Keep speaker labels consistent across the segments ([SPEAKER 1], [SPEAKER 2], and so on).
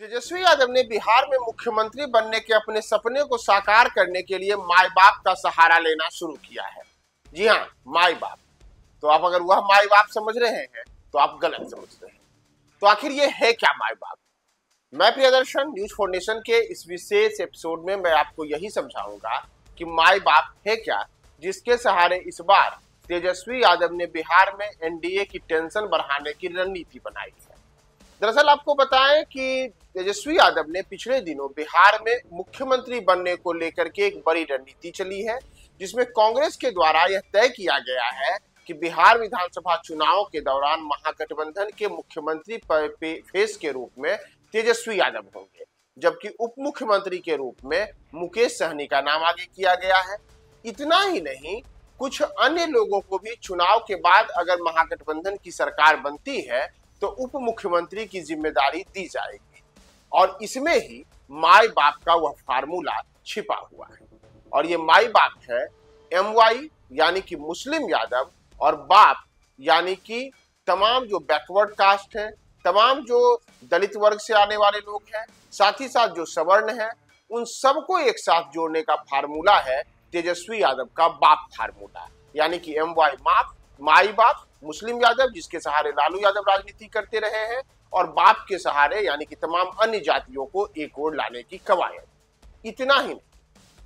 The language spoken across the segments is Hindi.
[SPEAKER 1] तेजस्वी यादव ने बिहार में मुख्यमंत्री बनने के अपने सपने को साकार करने के लिए माई बाप का सहारा लेना शुरू किया है। जी हाँ, माई बाप। तो आप अगर वह माई बाप समझ रहे हैं तो आप गलत समझ रहे हैं। तो आखिर ये है क्या माई बाप? मैं प्रियदर्शन न्यूज फाउंडेशन के इस विशेष एपिसोड में मैं आपको यही समझाऊंगा कि माई बाप है क्या, जिसके सहारे इस बार तेजस्वी यादव ने बिहार में एनडीए की टेंशन बढ़ाने की रणनीति बनाई है। दरअसल आपको बताएं कि तेजस्वी यादव ने पिछले दिनों बिहार में मुख्यमंत्री बनने को लेकर के एक बड़ी रणनीति चली है, जिसमें कांग्रेस के द्वारा यह तय किया गया है कि बिहार विधानसभा चुनाव के दौरान महागठबंधन के मुख्यमंत्री फेस के रूप में तेजस्वी यादव होंगे, जबकि उप मुख्यमंत्री के रूप में मुकेश सहनी का नाम आगे किया गया है। इतना ही नहीं, कुछ अन्य लोगों को भी चुनाव के बाद अगर महागठबंधन की सरकार बनती है तो उप मुख्यमंत्री की जिम्मेदारी दी जाएगी। और इसमें ही माई बाप का वह फार्मूला छिपा हुआ है। और ये माई बाप है MY यानी कि मुस्लिम यादव, और बाप यानी कि तमाम जो बैकवर्ड कास्ट है, तमाम जो दलित वर्ग से आने वाले लोग हैं, साथ ही साथ जो सवर्ण है, उन सबको एक साथ जोड़ने का फार्मूला है तेजस्वी यादव का बाप फार्मूला। यानी कि MY बाप, माई बाप मुस्लिम यादव जिसके सहारे लालू यादव राजनीति करते रहे हैं, और बाप के सहारे यानी कि तमाम अन्य जातियों को एक ओर लाने की कवायद। इतना ही नहीं,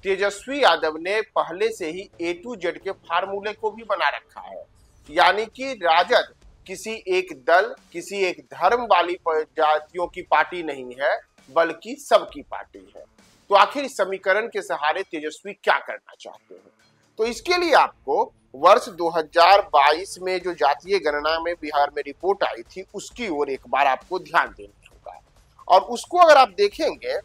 [SPEAKER 1] तेजस्वी यादव ने पहले से ही A to Z के फार्मूले को भी बना रखा है। यानी कि राजद किसी एक दल, किसी एक धर्म वाली जातियों की पार्टी नहीं है, बल्कि सबकी पार्टी है। तो आखिर इस समीकरण के सहारे तेजस्वी क्या करना चाहते हैं? तो इसके लिए आपको वर्ष 2022 में जो जातीय गणना में बिहार में रिपोर्ट आई थी, उसकी ओर एक बार आपको ध्यान देना होगा। और उसको अगर आप देखेंगे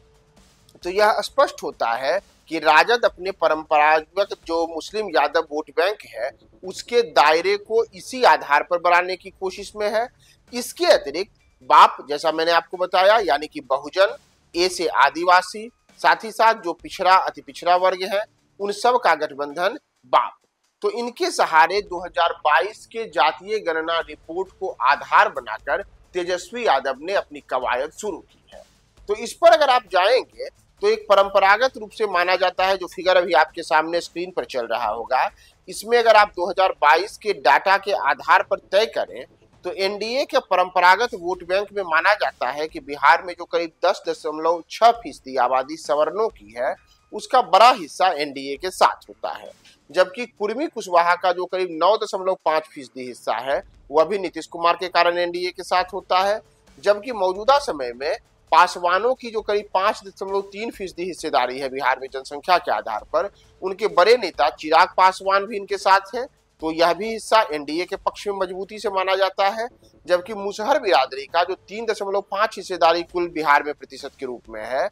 [SPEAKER 1] तो यह स्पष्ट होता है कि राजद अपने परंपरागत जो मुस्लिम यादव वोट बैंक है, उसके दायरे को इसी आधार पर बढ़ाने की कोशिश में है। इसके अतिरिक्त बाप, जैसा मैंने आपको बताया, यानी कि बहुजन, ए से आदिवासी, साथ ही साथ जो पिछड़ा अति पिछड़ा वर्ग है, उन सब का गठबंधन बाप। तो इनके सहारे 2022 के जातीय गणना रिपोर्ट को आधार बनाकर तेजस्वी यादव ने अपनी कवायद शुरू की है। तो इस पर अगर आप जाएंगे तो एक परंपरागत रूप से माना जाता है, जो फिगर अभी आपके सामने स्क्रीन पर चल रहा होगा, इसमें अगर आप 2022 के डाटा के आधार पर तय करें तो एनडीए के परंपरागत वोट बैंक में माना जाता है कि बिहार में जो करीब 10.6% आबादी सवर्णों की है, उसका बड़ा हिस्सा एनडीए के साथ होता है। जबकि कुर्मी कुशवाहा का जो करीब 9.5% हिस्सा है, वह भी नीतीश कुमार के कारण एनडीए के साथ होता है। जबकि मौजूदा समय में पासवानों की जो करीब 5.3% हिस्सेदारी है बिहार में जनसंख्या के आधार पर, उनके बड़े नेता चिराग पासवान भी इनके साथ हैं, तो यह भी हिस्सा एनडीए के पक्ष में मजबूती से माना जाता है। जबकि मुसहर बिरादरी का जो 3.5 हिस्सेदारी कुल बिहार में प्रतिशत के रूप में है,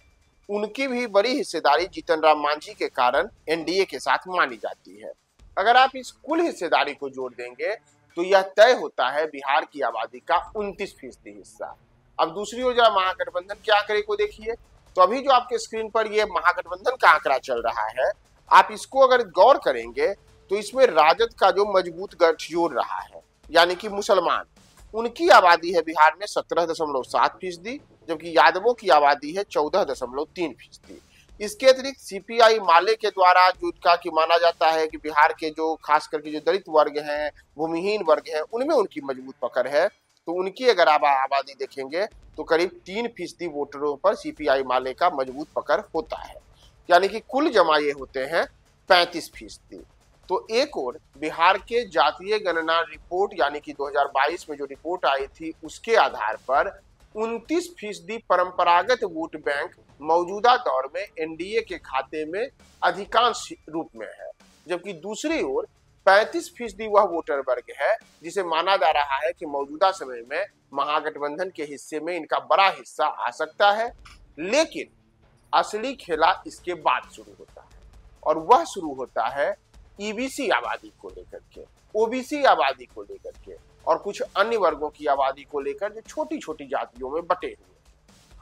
[SPEAKER 1] उनकी भी बड़ी हिस्सेदारी जीतन राम मांझी के कारण एनडीए के साथ मानी जाती है। अगर आप इस कुल हिस्सेदारी को जोड़ देंगे तो यह तय होता है बिहार की आबादी का 29% हिस्सा। अब दूसरी ओर जरा महागठबंधन के आंकड़े को देखिए। तो अभी जो आपके स्क्रीन पर ये महागठबंधन का आंकड़ा चल रहा है, आप इसको अगर गौर करेंगे तो इसमें राजद का जो मजबूत गठजोड़ रहा है, यानी कि मुसलमान, उनकी आबादी है बिहार में 17.7%, जबकि यादवों की आबादी है 14.3%। इसके अतिरिक्त सीपीआई माले के द्वारा जो का कि माना जाता है कि बिहार के जो खास करके जो दलित वर्ग हैं, भूमिहीन वर्ग हैं, उनमें उनकी मजबूत पकड़ है। तो उनकी अगर आप आबादी देखेंगे तो करीब 3% वोटरों पर सीपीआई माले का मजबूत पकड़ होता है। यानी कि कुल जमा ये होते हैं 35%। तो एक और बिहार के जातीय गणना रिपोर्ट यानी कि 2022 में जो रिपोर्ट आई थी, उसके आधार पर 29% परंपरागत वोट बैंक मौजूदा दौर में एनडीए के खाते में अधिकांश रूप में है। जबकि दूसरी ओर 35% वह वोटर वर्ग है जिसे माना जा रहा है कि मौजूदा समय में महागठबंधन के हिस्से में इनका बड़ा हिस्सा आ सकता है। लेकिन असली खेला इसके बाद शुरू होता है, और वह शुरू होता है ईबीसी आबादी को लेकर के, ओबीसी आबादी को लेकर के, और कुछ अन्य वर्गों की आबादी को लेकर जो छोटी छोटी जातियों में बटे हुए।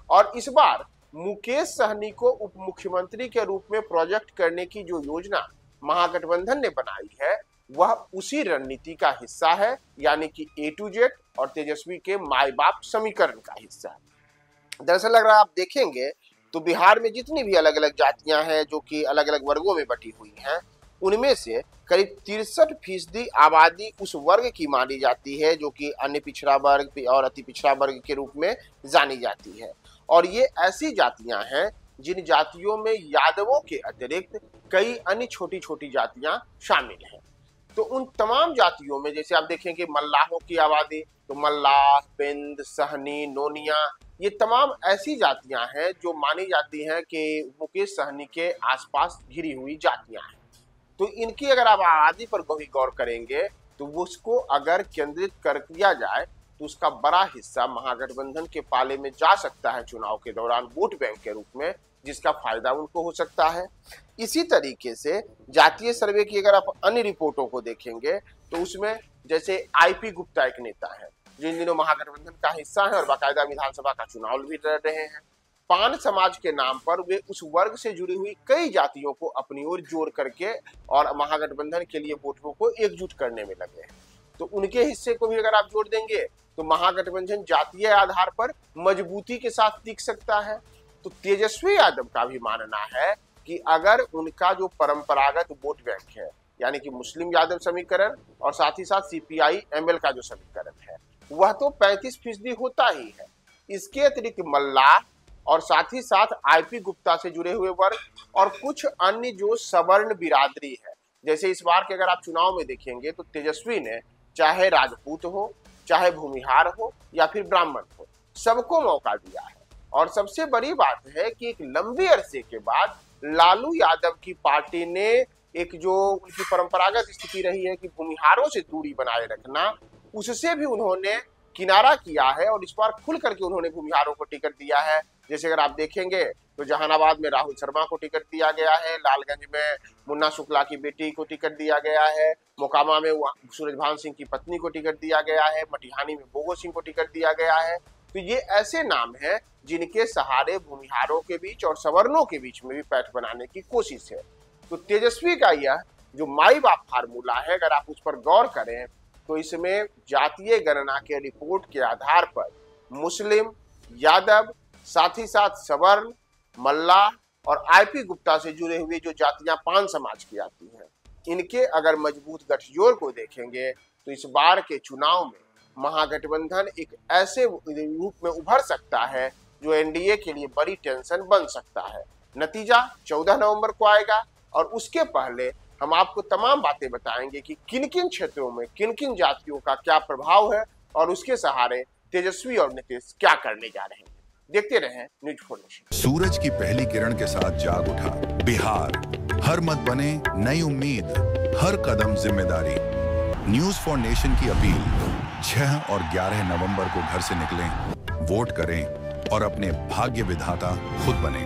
[SPEAKER 1] और इस बार मुकेश सहनी को उप मुख्यमंत्री के रूप में प्रोजेक्ट करने की जो योजना महागठबंधन ने बनाई है, वह उसी रणनीति का हिस्सा है, यानी कि A to Z और तेजस्वी के माई बाप समीकरण का हिस्सा है। दरअसल अगर आप देखेंगे तो बिहार में जितनी भी अलग अलग जातियां हैं जो कि अलग अलग वर्गों में बटी हुई हैं, उनमें से करीब 63% आबादी उस वर्ग की मानी जाती है जो कि अन्य पिछड़ा वर्ग और अति पिछड़ा वर्ग के रूप में जानी जाती है। और ये ऐसी जातियां हैं जिन जातियों में यादवों के अतिरिक्त कई अन्य छोटी छोटी जातियां शामिल हैं। तो उन तमाम जातियों में जैसे आप देखेंगे मल्लाहों की आबादी, तो मल्लाह, बिंद, सहनी, नोनिया, ये तमाम ऐसी जातियां हैं जो मानी जाती हैं कि मुकेश सहनी के आसपास घिरी हुई जातियां हैं। तो इनकी अगर आप आबादी पर गौर करेंगे तो उसको अगर केंद्रित कर दिया जाए तो उसका बड़ा हिस्सा महागठबंधन के पाले में जा सकता है चुनाव के दौरान वोट बैंक के रूप में, जिसका फायदा उनको हो सकता है। इसी तरीके से जातीय सर्वे की अगर आप अन्य रिपोर्टों को देखेंगे तो उसमें जैसे आईपी गुप्ता एक नेता है जो इन दिनों महागठबंधन का हिस्सा है और बाकायदा विधानसभा का चुनाव भी लड़ रहे हैं। पान समाज के नाम पर वे उस वर्ग से जुड़ी हुई कई जातियों को अपनी ओर जोड़ करके और महागठबंधन के लिए वोटरों को एकजुट करने में लगे हैं। तो उनके हिस्से को भी अगर आप जोड़ देंगे तो महागठबंधन जातीय आधार पर मजबूती के साथ टिक सकता है। तो तेजस्वी यादव का भी मानना है कि अगर उनका जो परंपरागत वोट बैंक है यानी कि मुस्लिम यादव समीकरण और साथ ही साथ सीपीआई एमएल का जो समीकरण है वह तो 35% होता ही है। इसके अतिरिक्त मल्लाह और साथ ही साथ आईपी गुप्ता से जुड़े हुए वर्ग और कुछ अन्य जो सवर्ण बिरादरी है, जैसे इस बार के अगर आप चुनाव में देखेंगे तो तेजस्वी ने चाहे राजपूत हो, चाहे भूमिहार हो या फिर ब्राह्मण हो, सबको मौका दिया है। और सबसे बड़ी बात है कि एक लंबे अरसे के बाद लालू यादव की पार्टी ने एक जो उनकी परंपरागत स्थिति रही है कि भूमिहारों से दूरी बनाए रखना, उससे भी उन्होंने किनारा किया है और इस बार खुल करके उन्होंने भूमिहारों को टिकट दिया है। जैसे अगर आप देखेंगे तो जहानाबाद में राहुल शर्मा को टिकट दिया गया है, लालगंज में मुन्ना शुक्ला की बेटी को टिकट दिया गया है, मोकामा में सूरजभान सिंह की पत्नी को टिकट दिया गया है, मटिहानी में बोगो सिंह को टिकट दिया गया है। तो ये ऐसे नाम हैं जिनके सहारे भूमिहारों के बीच और सवर्णों के बीच में भी पैठ बनाने की कोशिश है। तो तेजस्वी का यह जो माई बाप फार्मूला है, अगर आप उस पर गौर करें तो इसमें जातीय गणना के रिपोर्ट के आधार पर मुस्लिम, यादव, साथ ही साथ सवर्ण, मल्लाह और आईपी गुप्ता से जुड़े हुए जो जातियां पान समाज की आती हैं, इनके अगर मजबूत गठजोड़ को देखेंगे तो इस बार के चुनाव में महागठबंधन एक ऐसे रूप में उभर सकता है जो एनडीए के लिए बड़ी टेंशन बन सकता है। नतीजा 14 नवंबर को आएगा और उसके पहले हम आपको तमाम बातें बताएंगे कि किन किन क्षेत्रों में किन किन जातियों का क्या प्रभाव है और उसके सहारे तेजस्वी और नीतीश क्या करने जा रहे हैं। देखते रहें न्यूज़4 नेशन।
[SPEAKER 2] सूरज की पहली किरण के साथ जाग उठा बिहार, हर मत बने नई उम्मीद, हर कदम जिम्मेदारी। न्यूज़4 नेशन की अपील 6 और 11 नवंबर को घर से निकलें, वोट करें और अपने भाग्य विधाता खुद बने।